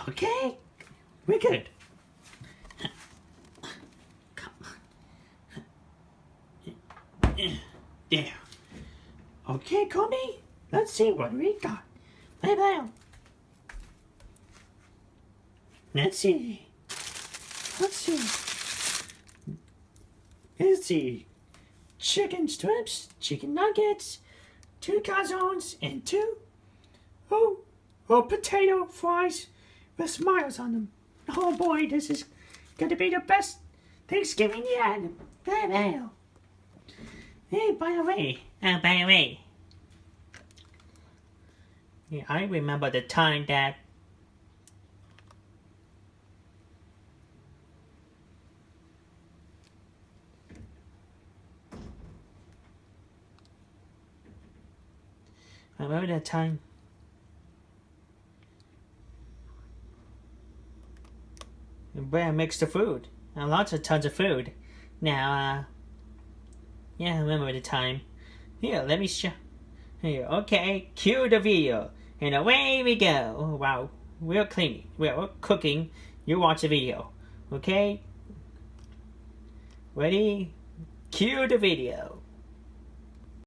Okay, we're good. There. Okay, Kobe, let's see what we got. Lay down. Let's see. Let's see. Chicken strips, chicken nuggets, 2 calzones, and 2 potato fries with smiles on them. Oh boy, this is gonna be the best Thanksgiving yet. Wow. Hey, by the way, yeah, I remember the time that Brad mixed the food. And tons of food. Now, yeah, I remember the time. Here, let me show. Here, okay, cue the video. And away we go. Oh, wow. We're cleaning. We're cooking. You watch the video. Okay? Ready? Cue the video.